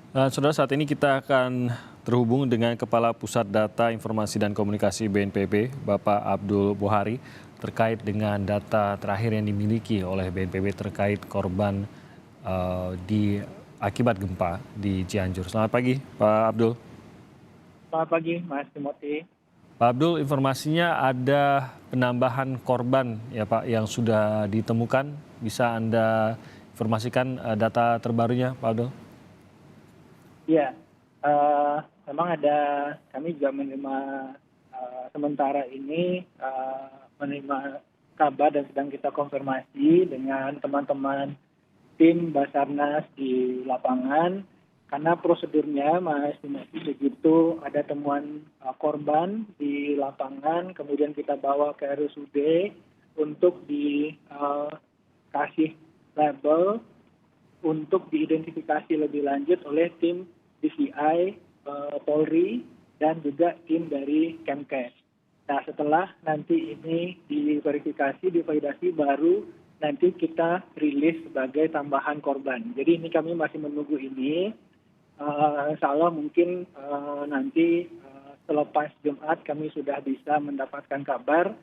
Saudara, saat ini kita akan terhubung dengan Kepala Pusat Data Informasi dan Komunikasi BNPB, Bapak Abdul Bohari, terkait dengan data terakhir yang dimiliki oleh BNPB terkait korban akibat gempa di Cianjur. Selamat pagi, Pak Abdul. Selamat pagi, Mas Timothy. Pak Abdul, informasinya ada penambahan korban ya Pak yang sudah ditemukan. Bisa Anda informasikan data terbarunya, Pak Abdul? Ya, memang kami juga menerima sementara ini menerima kabar dan sedang kita konfirmasi dengan teman-teman tim Basarnas di lapangan karena prosedurnya Mas Timothy begitu ada temuan korban di lapangan kemudian kita bawa ke RSUD untuk dikasih label untuk diidentifikasi lebih lanjut oleh tim DVI, Polri, dan juga tim dari Kemkes. Nah, setelah nanti ini diverifikasi, divalidasi, baru nanti kita rilis sebagai tambahan korban. Jadi ini kami masih menunggu ini. Insya Allah mungkin nanti selepas Jumat kami sudah bisa mendapatkan kabar,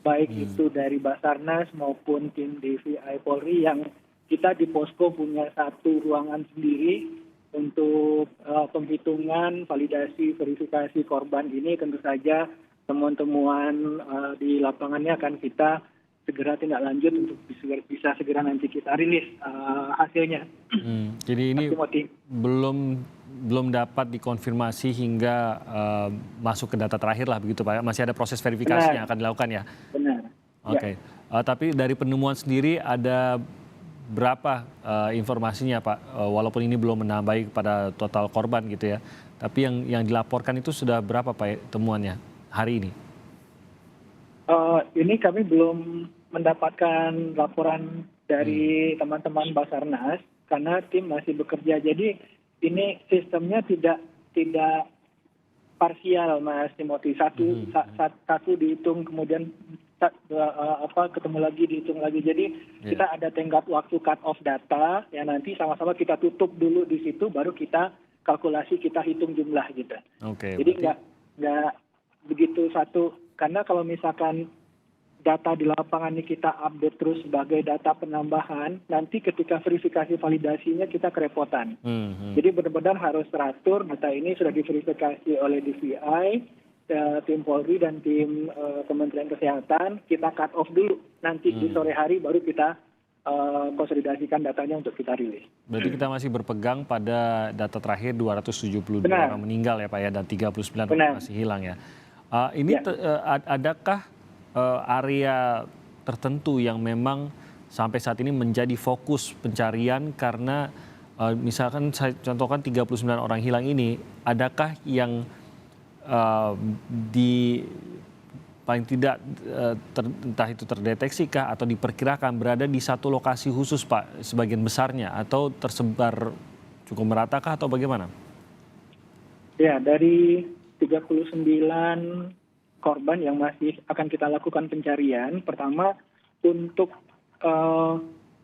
baik itu dari Basarnas maupun tim DVI Polri yang kita di posko punya satu ruangan sendiri untuk penghitungan, validasi, verifikasi korban ini. Tentu saja temuan-temuan di lapangannya akan kita segera tindak lanjut untuk bisa segera nanti kita rilis hasilnya. Jadi ini belum dapat dikonfirmasi hingga masuk ke data terakhir lah begitu Pak. Masih ada proses verifikasi yang akan dilakukan ya? Benar. Oke. Tapi dari penemuan sendiri ada berapa informasinya Pak? Walaupun ini belum menambahi pada total korban gitu ya. Tapi yang dilaporkan itu sudah berapa Pak temuannya hari ini? Ini kami belum mendapatkan laporan dari teman-teman Basarnas karena tim masih bekerja. Jadi ini sistemnya tidak parsial, Mas Timothy. Satu dihitung kemudian ketemu lagi dihitung lagi. Jadi kita ada tenggat waktu cut off data ya, nanti sama-sama kita tutup dulu di situ baru kita kalkulasi, kita hitung jumlah gitu. Jadi nggak begitu satu, karena kalau misalkan data di lapangan ini kita update terus sebagai data penambahan, nanti ketika verifikasi validasinya kita kerepotan. Jadi benar-benar harus teratur, data ini sudah diverifikasi oleh DVI, tim Polri dan tim Kementerian Kesehatan, kita cut off dulu. Nanti di sore hari baru kita konsolidasikan datanya untuk kita rilis. Berarti kita masih berpegang pada data terakhir 272 orang meninggal ya Pak ya, dan 39 orang masih hilang ya. Ini adakah area tertentu yang memang sampai saat ini menjadi fokus pencarian karena misalkan saya contohkan 39 orang hilang ini, adakah yang paling tidak entah itu terdeteksi kah atau diperkirakan berada di satu lokasi khusus Pak sebagian besarnya atau tersebar cukup merata kah atau bagaimana? Ya, dari 39 korban yang masih akan kita lakukan pencarian, pertama untuk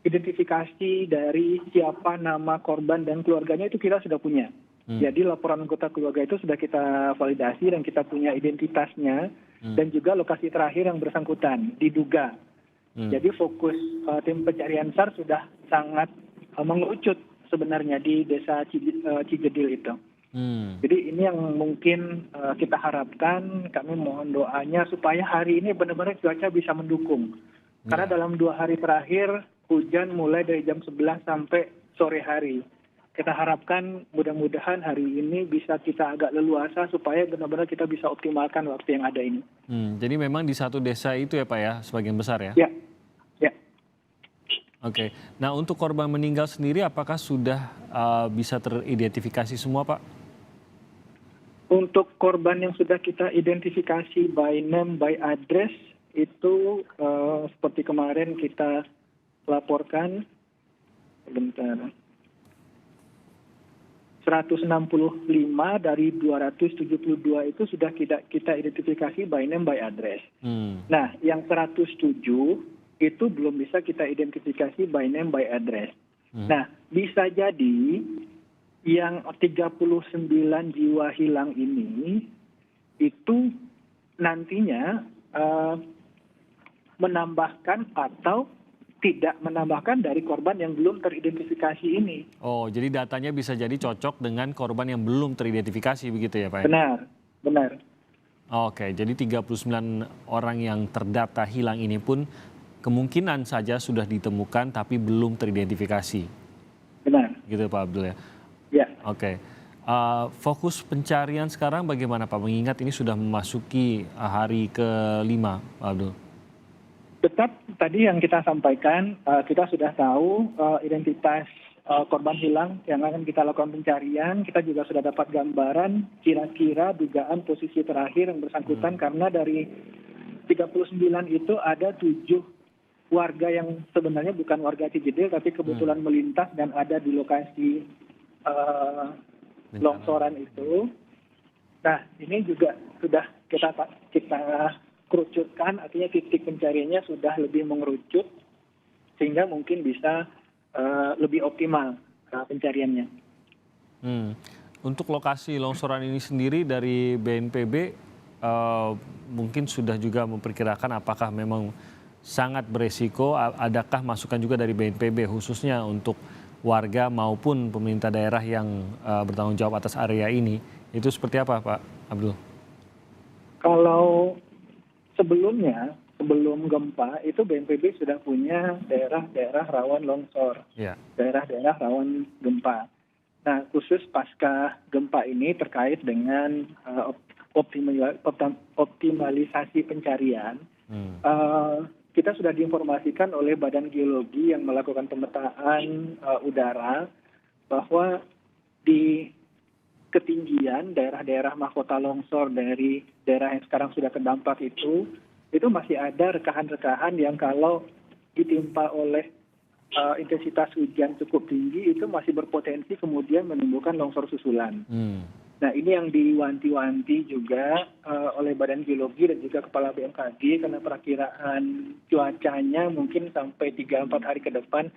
identifikasi dari siapa nama korban dan keluarganya itu kita sudah punya. Jadi laporan anggota keluarga itu sudah kita validasi dan kita punya identitasnya dan juga lokasi terakhir yang bersangkutan diduga. Jadi fokus tim pencarian SAR sudah sangat mengerucut sebenarnya di desa Cijedil itu. Jadi ini yang mungkin kita harapkan, kami mohon doanya supaya hari ini benar-benar cuaca bisa mendukung. Karena dalam 2 hari terakhir hujan mulai dari jam 11 sampai sore hari. Kita harapkan mudah-mudahan hari ini bisa kita agak leluasa supaya benar-benar kita bisa optimalkan waktu yang ada ini. Jadi memang di satu desa itu ya Pak ya, sebagian besar ya? Ya. Oke. Nah untuk korban meninggal sendiri apakah sudah bisa teridentifikasi semua Pak? Untuk korban yang sudah kita identifikasi by name, by address, itu seperti kemarin kita laporkan, 165 dari 272 itu sudah kita identifikasi by name, by address. Nah, yang 107 itu belum bisa kita identifikasi by name, by address. Nah, bisa jadi yang 39 jiwa hilang ini itu nantinya menambahkan atau tidak menambahkan dari korban yang belum teridentifikasi ini. Oh, jadi datanya bisa jadi cocok dengan korban yang belum teridentifikasi begitu ya Pak? Benar, benar. Oke, jadi 39 orang yang terdata hilang ini pun kemungkinan saja sudah ditemukan tapi belum teridentifikasi. Benar. Gitu Pak Abdul ya? Ya. Oke. Fokus pencarian sekarang bagaimana Pak? Mengingat ini sudah memasuki hari ke-5 Pak Abdul. Tetap tadi yang kita sampaikan, kita sudah tahu identitas korban hilang yang akan kita lakukan pencarian. Kita juga sudah dapat gambaran kira-kira dugaan posisi terakhir yang bersangkutan karena dari 39 itu ada 7 warga yang sebenarnya bukan warga Cijedil tapi kebetulan melintas dan ada di lokasi longsoran itu. Nah, ini juga sudah kita kerucutkan, artinya titik pencariannya sudah lebih mengerucut sehingga mungkin bisa lebih optimal pencariannya. Untuk lokasi longsoran ini sendiri dari BNPB mungkin sudah juga memperkirakan apakah memang sangat beresiko, adakah masukan juga dari BNPB khususnya untuk warga maupun pemerintah daerah yang bertanggung jawab atas area ini, itu seperti apa Pak Abdul? Kalau sebelumnya, sebelum gempa, itu BNPB sudah punya daerah-daerah rawan longsor, daerah-daerah rawan gempa. Nah, khusus pasca gempa ini terkait dengan optimalisasi pencarian, kita sudah diinformasikan oleh Badan Geologi yang melakukan pemetaan udara bahwa di ketinggian daerah-daerah mahkota longsor dari daerah yang sekarang sudah terdampak itu masih ada rekahan-rekahan yang kalau ditimpa oleh intensitas hujan cukup tinggi itu masih berpotensi kemudian menimbulkan longsor susulan. Nah, ini yang diwanti-wanti juga oleh Badan Geologi dan juga Kepala BMKG karena perakiraan cuacanya mungkin sampai 3-4 hari ke depan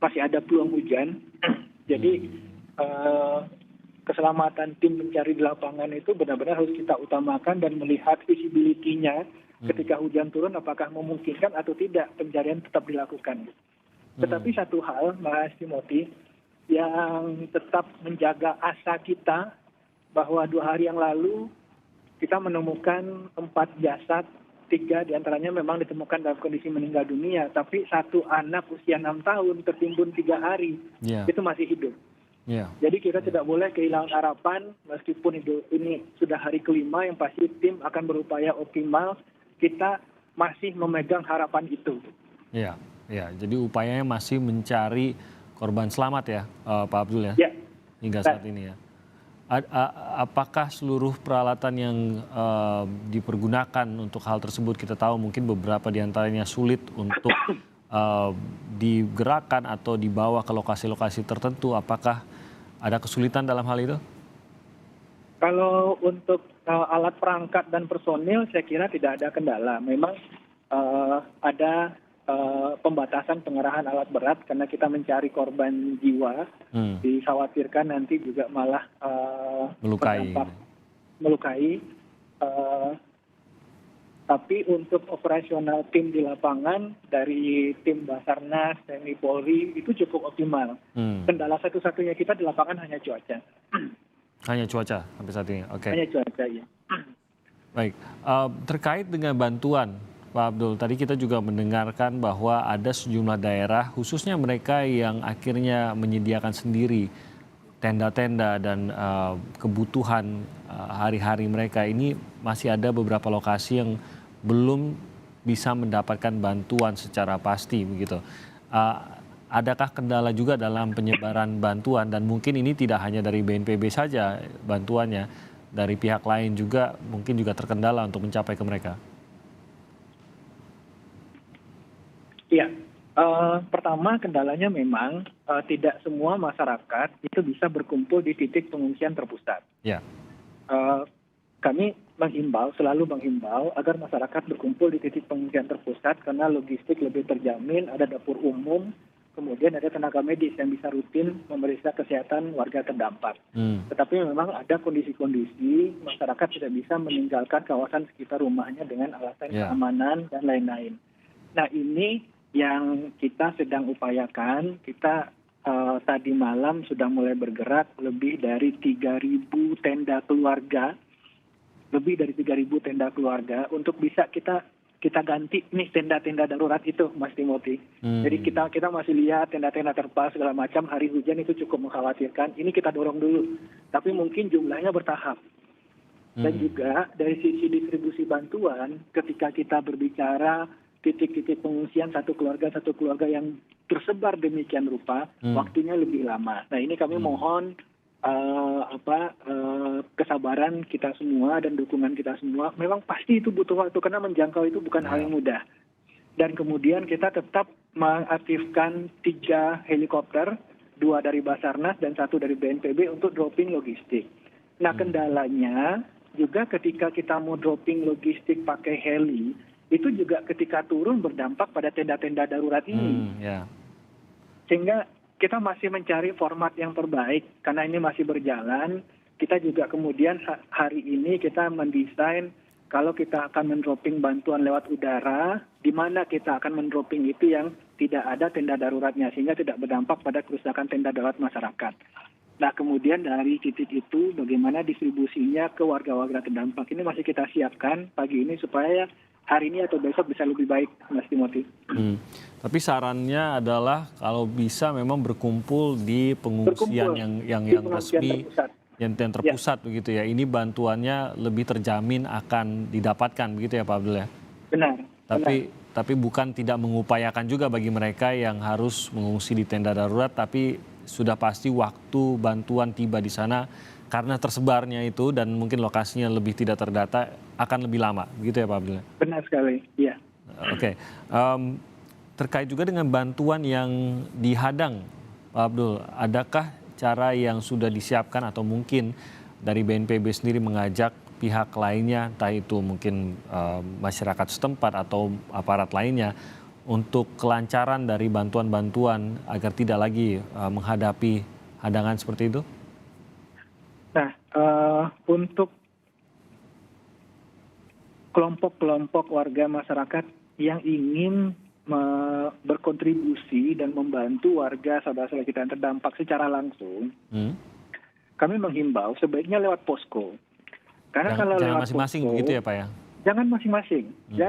masih ada peluang hujan. Jadi keselamatan tim pencari di lapangan itu benar-benar harus kita utamakan dan melihat visibility-nya ketika hujan turun apakah memungkinkan atau tidak pencarian tetap dilakukan. Tetapi satu hal, Mas Timothy, yang tetap menjaga asa kita bahwa 2 hari yang lalu kita menemukan 4 jasad, 3 diantaranya memang ditemukan dalam kondisi meninggal dunia, tapi 1 anak usia 6 tahun tertimbun 3 hari, itu masih hidup. Jadi kita tidak boleh kehilangan harapan meskipun ini sudah hari ke-5 yang pasti tim akan berupaya optimal, kita masih memegang harapan itu. Ya, jadi upayanya masih mencari korban selamat ya Pak Abdul ya, hingga saat ini ya. Apakah seluruh peralatan yang dipergunakan untuk hal tersebut, kita tahu mungkin beberapa diantaranya sulit untuk digerakkan atau dibawa ke lokasi-lokasi tertentu, apakah ada kesulitan dalam hal itu? Kalau untuk alat perangkat dan personil saya kira tidak ada kendala. Memang ada pembatasan pengerahan alat berat karena kita mencari korban jiwa, dikhawatirkan nanti juga malah melukai. Tapi untuk operasional tim di lapangan dari tim Basarnas, TNI Polri itu cukup optimal. Kendala satu-satunya kita di lapangan hanya cuaca. Hanya cuaca sampai saat ini, oke. Hanya cuaca, ya. Baik, terkait dengan bantuan Pak Abdul, tadi kita juga mendengarkan bahwa ada sejumlah daerah, khususnya mereka yang akhirnya menyediakan sendiri tenda-tenda dan kebutuhan hari-hari mereka ini, masih ada beberapa lokasi yang belum bisa mendapatkan bantuan secara pasti begitu. Adakah kendala juga dalam penyebaran bantuan, dan mungkin ini tidak hanya dari BNPB saja bantuannya, dari pihak lain juga mungkin juga terkendala untuk mencapai ke mereka? Iya, pertama kendalanya memang tidak semua masyarakat itu bisa berkumpul di titik pengungsian terpusat. Kami selalu menghimbau agar masyarakat berkumpul di titik pengungsian terpusat karena logistik lebih terjamin, ada dapur umum, kemudian ada tenaga medis yang bisa rutin memeriksa kesehatan warga terdampak. Tetapi memang ada kondisi-kondisi masyarakat tidak bisa meninggalkan kawasan sekitar rumahnya dengan alasan keamanan dan lain-lain. Nah, ini yang kita sedang upayakan. Kita tadi malam sudah mulai bergerak lebih dari 3.000 tenda keluarga, untuk bisa kita ganti nih tenda-tenda darurat itu, Mas Timothy. Jadi kita masih lihat tenda-tenda terpal segala macam, hari hujan itu cukup mengkhawatirkan. Ini kita dorong dulu, tapi mungkin jumlahnya bertahap. Dan juga dari sisi distribusi bantuan, ketika kita berbicara titik-titik pengungsian satu keluarga yang tersebar demikian rupa, waktunya lebih lama. Nah, ini kami mohon kesabaran kita semua dan dukungan kita semua. Memang pasti itu butuh waktu karena menjangkau itu bukan hal yang mudah. Dan kemudian kita tetap mengaktifkan 3 helikopter, 2 dari Basarnas dan 1 dari BNPB untuk dropping logistik. Nah, kendalanya juga ketika kita mau dropping logistik pakai heli, itu juga ketika turun berdampak pada tenda-tenda darurat ini. Sehingga kita masih mencari format yang terbaik karena ini masih berjalan. Kita juga kemudian hari ini kita mendesain kalau kita akan mendropping bantuan lewat udara, di mana kita akan mendropping itu yang tidak ada tenda daruratnya sehingga tidak berdampak pada kerusakan tenda darurat masyarakat. Nah, kemudian dari titik itu bagaimana distribusinya ke warga-warga terdampak ini masih kita siapkan pagi ini supaya hari ini atau besok bisa lebih baik, Mas Timothy. Tapi sarannya adalah kalau bisa memang berkumpul di pengungsian yang resmi, yang terpusat begitu ya. Ini bantuannya lebih terjamin akan didapatkan begitu ya Pak Abdul ya. Benar. Tapi bukan tidak mengupayakan juga bagi mereka yang harus mengungsi di tenda darurat, tapi sudah pasti waktu bantuan tiba di sana karena tersebarnya itu dan mungkin lokasinya lebih tidak terdata akan lebih lama, begitu ya Pak Abdul? Benar sekali, iya. Oke. Terkait juga dengan bantuan yang dihadang, Pak Abdul, adakah cara yang sudah disiapkan atau mungkin dari BNPB sendiri mengajak pihak lainnya, entah itu mungkin masyarakat setempat atau aparat lainnya, untuk kelancaran dari bantuan-bantuan agar tidak lagi menghadapi hadangan seperti itu? Nah, untuk kelompok-kelompok warga masyarakat yang ingin berkontribusi dan membantu warga saudara-saudara kita yang terdampak secara langsung, kami menghimbau sebaiknya lewat posko. Karena kalau jangan lewat masing-masing posko, begitu ya Pak ya? Jangan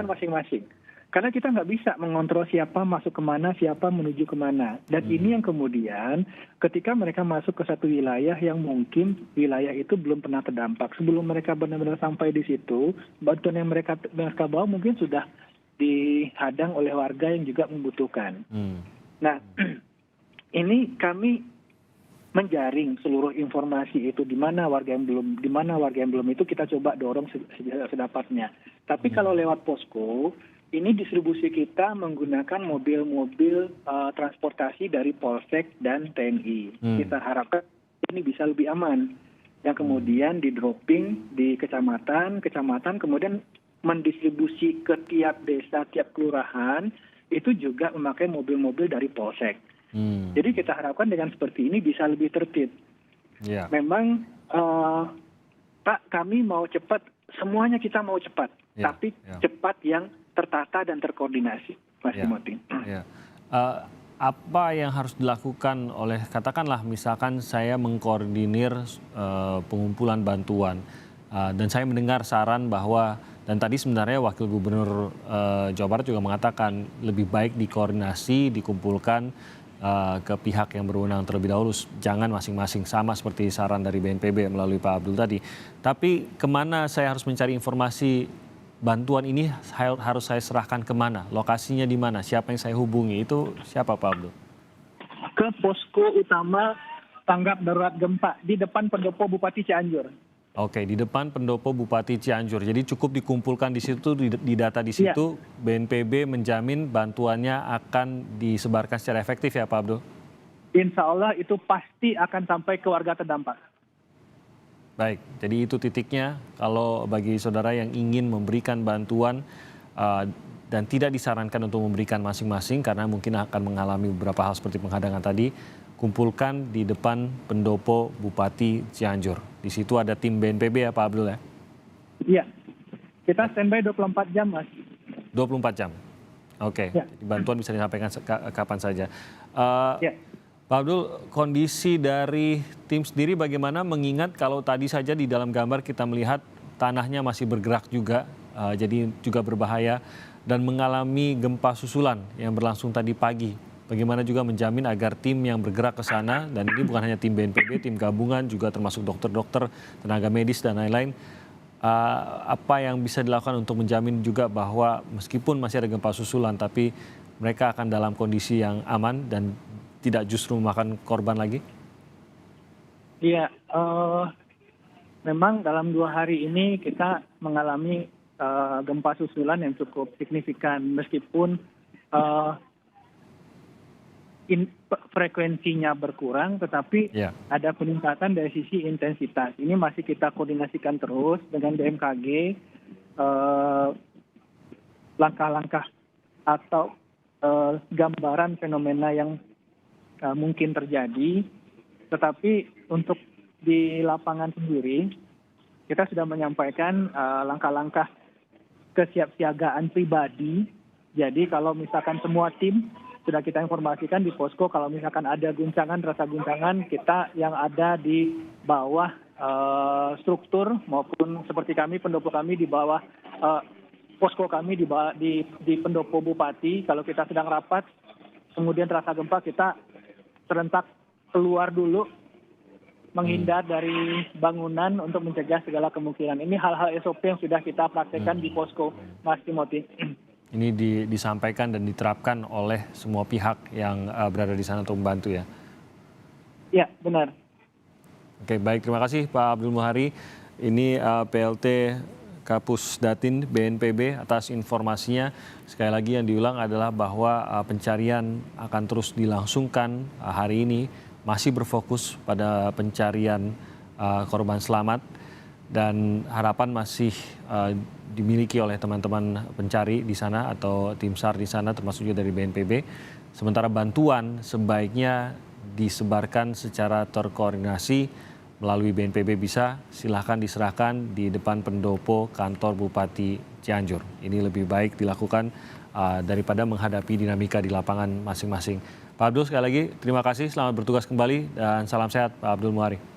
masing-masing. Karena kita nggak bisa mengontrol siapa masuk kemana, siapa menuju kemana. Dan ini yang kemudian ketika mereka masuk ke satu wilayah yang mungkin wilayah itu belum pernah terdampak. Sebelum mereka benar-benar sampai di situ, bantuan yang mereka bawa mungkin sudah dihadang oleh warga yang juga membutuhkan. Nah, ini kami menjaring seluruh informasi itu di mana warga yang belum itu kita coba dorong sedapatnya. Tapi kalau lewat posko, ini distribusi kita menggunakan mobil-mobil transportasi dari Polsek dan TNI. Kita harapkan ini bisa lebih aman. Yang kemudian di-dropping di kecamatan kemudian mendistribusi ke tiap desa, tiap kelurahan, itu juga memakai mobil-mobil dari Polsek. Jadi kita harapkan dengan seperti ini bisa lebih tertib. Memang Pak, kami mau cepat, semuanya kita mau cepat, tapi cepat yang tertata dan terkoordinasi, Mas Timothy. Apa yang harus dilakukan oleh, katakanlah misalkan saya mengkoordinir pengumpulan bantuan dan saya mendengar saran bahwa, dan tadi sebenarnya Wakil Gubernur Jawa Barat juga mengatakan lebih baik dikoordinasi, dikumpulkan ke pihak yang berwenang terlebih dahulu, jangan masing-masing, sama seperti saran dari BNPB melalui Pak Abdul tadi. Tapi kemana saya harus mencari informasi bantuan ini, harus saya serahkan kemana, lokasinya di mana, siapa yang saya hubungi, itu siapa Pak Abdul? Ke posko utama tanggap darurat gempa di depan pendopo Bupati Cianjur. Oke, di depan pendopo Bupati Cianjur. Jadi cukup dikumpulkan di situ, di data di situ, BNPB menjamin bantuannya akan disebarkan secara efektif ya Pak Abdul? Insya Allah itu pasti akan sampai ke warga terdampak. Baik, jadi itu titiknya kalau bagi saudara yang ingin memberikan bantuan dan tidak disarankan untuk memberikan masing-masing karena mungkin akan mengalami beberapa hal seperti penghadangan tadi, kumpulkan di depan pendopo Bupati Cianjur. Di situ ada tim BNPB ya Pak Abdul ya? Iya, kita standby 24 jam Mas. 24 jam? Oke, Ya. jadi bantuan bisa disampaikan kapan saja. Ya. Pak Abdul, kondisi dari tim sendiri bagaimana mengingat kalau tadi saja di dalam gambar kita melihat tanahnya masih bergerak juga, jadi juga berbahaya dan mengalami gempa susulan yang berlangsung tadi pagi. Bagaimana juga menjamin agar tim yang bergerak ke sana, dan ini bukan hanya tim BNPB, tim gabungan juga termasuk dokter-dokter, tenaga medis dan lain-lain, apa yang bisa dilakukan untuk menjamin juga bahwa meskipun masih ada gempa susulan, tapi mereka akan dalam kondisi yang aman dan tidak justru memakan korban lagi? Iya, memang dalam 2 hari ini kita mengalami gempa susulan yang cukup signifikan meskipun frekuensinya berkurang, tetapi ada peningkatan dari sisi intensitas. Ini masih kita koordinasikan terus dengan BMKG, langkah-langkah atau gambaran fenomena yang mungkin terjadi, tetapi untuk di lapangan sendiri kita sudah menyampaikan langkah-langkah kesiapsiagaan pribadi. Jadi kalau misalkan semua tim sudah kita informasikan di posko, kalau misalkan ada rasa guncangan, kita yang ada di bawah struktur maupun seperti kami, pendopo kami di bawah posko kami di pendopo Bupati, kalau kita sedang rapat, kemudian terasa gempa, kita serentak keluar dulu, menghindar dari bangunan untuk mencegah segala kemungkinan. Ini hal-hal SOP yang sudah kita praktekkan di posko, Mas Timothy. Ini disampaikan dan diterapkan oleh semua pihak yang berada di sana untuk membantu ya? Ya, benar. Oke, baik. Terima kasih Pak Abdul Muhari. Ini PLT Kapus Datin BNPB atas informasinya. Sekali lagi yang diulang adalah bahwa pencarian akan terus dilangsungkan hari ini, masih berfokus pada pencarian korban selamat dan harapan masih dimiliki oleh teman-teman pencari di sana atau tim SAR di sana termasuk juga dari BNPB. Sementara bantuan sebaiknya disebarkan secara terkoordinasi melalui BNPB bisa, silahkan diserahkan di depan pendopo kantor Bupati Cianjur. Ini lebih baik dilakukan daripada menghadapi dinamika di lapangan masing-masing. Pak Abdul, sekali lagi terima kasih, selamat bertugas kembali dan salam sehat Pak Abdul Muhari.